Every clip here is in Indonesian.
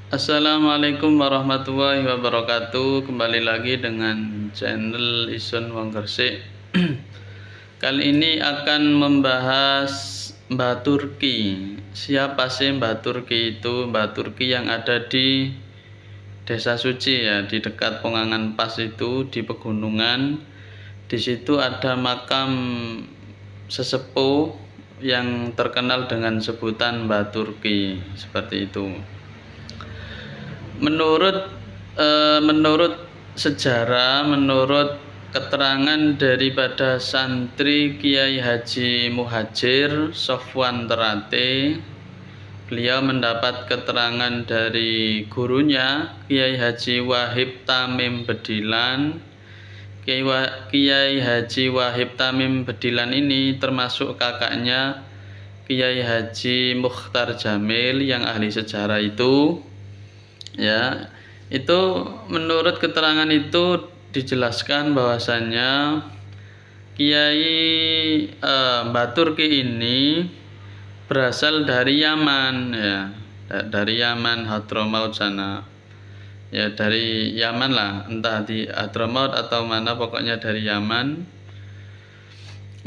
Assalamualaikum warahmatullahi wabarakatuh. Kembali lagi dengan channel Isun Wong Gresik. Kali ini akan membahas Mbah Turki. Siapa sih Mbah Turki itu? Mbah Turki yang ada di Desa Suci ya, di dekat Pongangan Pas itu, di pegunungan. Di situ ada makam sesepuh yang terkenal dengan sebutan Mbah Turki, seperti itu. Menurut sejarah, menurut keterangan daripada santri Kiai Haji Muhajir Sofwan Terate, beliau mendapat keterangan dari gurunya Kiai Haji Wahib Tamim Bedilan. Kiai Haji Wahib Tamim Bedilan ini termasuk kakaknya Kiai Haji Mukhtar Jamil yang ahli sejarah itu. Ya, itu menurut keterangan itu dijelaskan bahwasannya Kiai Mbah Turki ini berasal dari Yaman ya, dari Yaman Hadramaut sana. Ya, dari Yaman lah, entah di Hadramaut atau mana, pokoknya dari Yaman.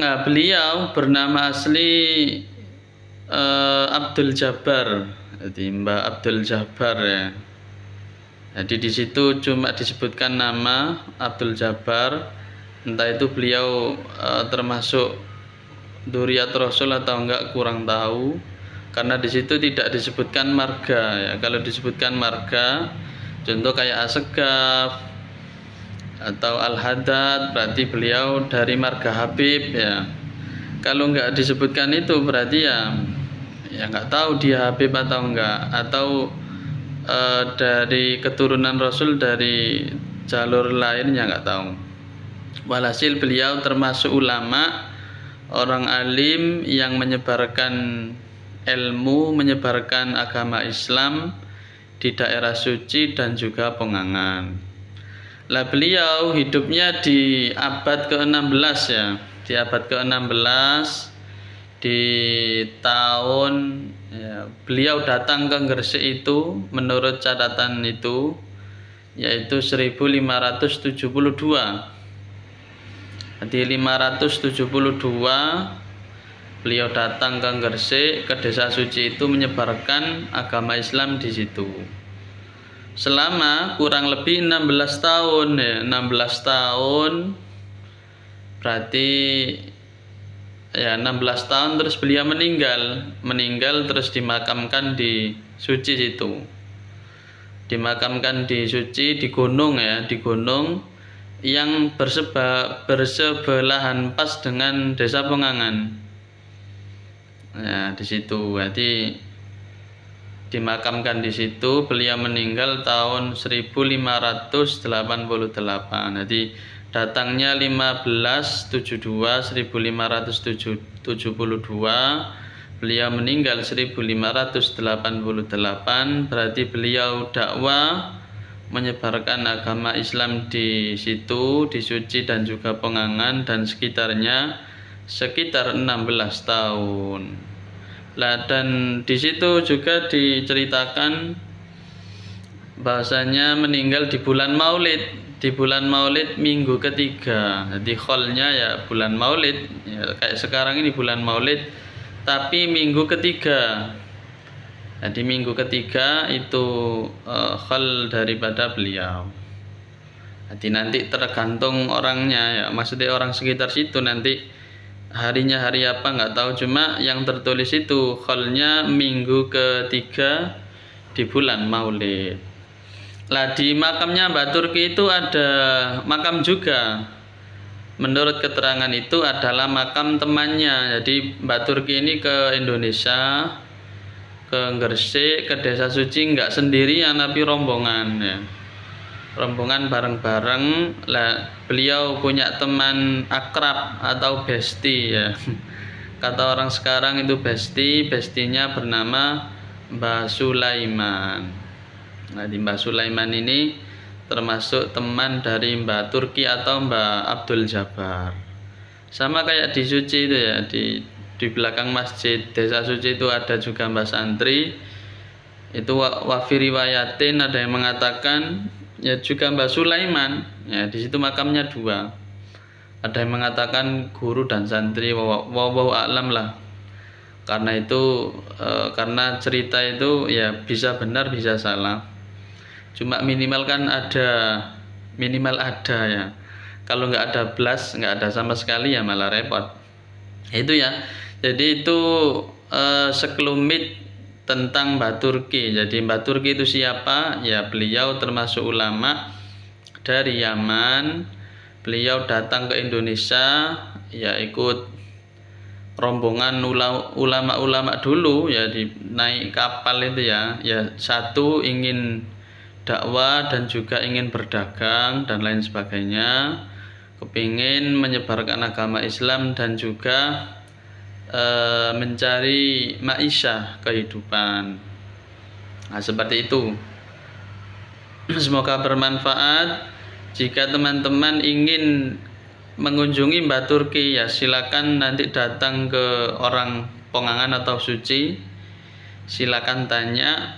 Nah, beliau bernama asli Abdul Jabbar. Jadi Mbah Abdul Jabbar ya. Jadi di situ cuma disebutkan nama Abdul Jabbar, entah itu beliau termasuk dzurriyyat Rasul atau enggak kurang tahu, karena di situ tidak disebutkan marga ya. Kalau disebutkan marga, contoh kayak Asegaf atau Al-Haddad, berarti beliau dari marga Habib ya. Kalau enggak disebutkan itu berarti ya enggak tahu dia Habib atau enggak, atau dari keturunan Rasul dari jalur lainnya nggak tahu. Walhasil beliau termasuk ulama, orang alim yang menyebarkan ilmu, menyebarkan agama Islam di daerah suci dan juga Pongangan. Lah beliau hidupnya di abad ke-16 ya, di abad ke-16, di tahun ya, beliau datang ke Gresik itu menurut catatan itu yaitu 1572. Jadi 572 beliau datang ke Gresik, ke Desa Suci itu, menyebarkan agama Islam di situ. Selama kurang lebih 16 tahun ya, 16 tahun berarti ya 16 tahun, terus beliau meninggal terus dimakamkan di Suci situ, dimakamkan di Suci, di gunung ya, di gunung yang bersebelahan pas dengan Desa Pongangan ya, di situ. Jadi dimakamkan di situ, beliau meninggal tahun 1588. Jadi datangnya 1572, 1572, beliau meninggal 1588. Berarti beliau dakwah menyebarkan agama Islam di situ, di Suci dan juga Pongangan dan sekitarnya sekitar 16 tahun. Lah, dan di situ juga diceritakan bahasanya meninggal di bulan Maulid, di bulan Maulid minggu ketiga. Jadi kholnya ya bulan Maulid ya, kayak sekarang ini bulan Maulid tapi minggu ketiga. Jadi minggu ketiga itu khol daripada beliau. Jadi nanti tergantung orangnya ya, maksudnya orang sekitar situ nanti harinya hari apa nggak tahu, cuma yang tertulis itu kholnya minggu ketiga di bulan Maulid. Lah, di makamnya Mbah Turki itu ada makam juga. Menurut keterangan itu adalah makam temannya. Jadi Mbah Turki ini ke Indonesia, ke Gresik, ke Desa Suci nggak sendirian tapi rombongan ya, rombongan bareng-bareng. Lah, beliau punya teman akrab atau besti ya. Kata orang sekarang itu bestinya bernama Mbah Sulaiman. Nah, di Mbah Sulaiman ini termasuk teman dari Mbah Turki atau Mbah Abdul Jabbar. Sama kayak di Suci itu ya, di belakang masjid Desa Suci itu ada juga Mbah Santri. Itu wafi riwayatin, ada yang mengatakan ya juga Mbah Sulaiman, ya di situ makamnya dua. Ada yang mengatakan guru dan santri, wallahu a'lam lah. Karena itu karena cerita itu ya bisa benar bisa salah. Cuma minimal kan ada ya. Kalau nggak ada blas, nggak ada sama sekali ya malah repot. Itu ya. Jadi itu sekelumit tentang Mbah Turki. Jadi Mbah Turki itu siapa? Ya beliau termasuk ulama dari Yaman. Beliau datang ke Indonesia, ya ikut rombongan ulama-ulama dulu ya, di naik kapal itu ya. Ya satu ingin dakwah dan juga ingin berdagang dan lain sebagainya, kepingin menyebarkan agama Islam dan juga mencari maisha, kehidupan. Nah, seperti itu. Semoga bermanfaat. Jika teman-teman ingin mengunjungi Mbah Turki ya silakan nanti datang ke orang Pongangan atau Suci. Silakan tanya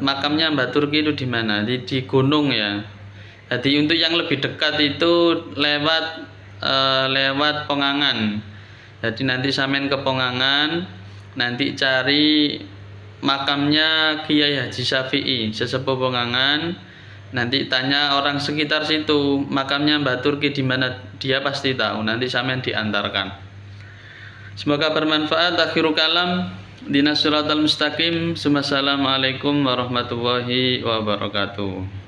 makamnya Mbah Turki itu di mana? Di gunung ya. Jadi untuk yang lebih dekat itu lewat Pongangan. Jadi nanti sampean ke Pongangan, nanti cari makamnya Kiai Haji Syafi'i, sesepuh Pongangan. Nanti tanya orang sekitar situ, makamnya Mbah Turki di mana, dia pasti tahu. Nanti sampean diantarkan. Semoga bermanfaat. Akhiru kalam, dinas siratal mustaqim. Assalamualaikum warahmatullahi wabarakatuh.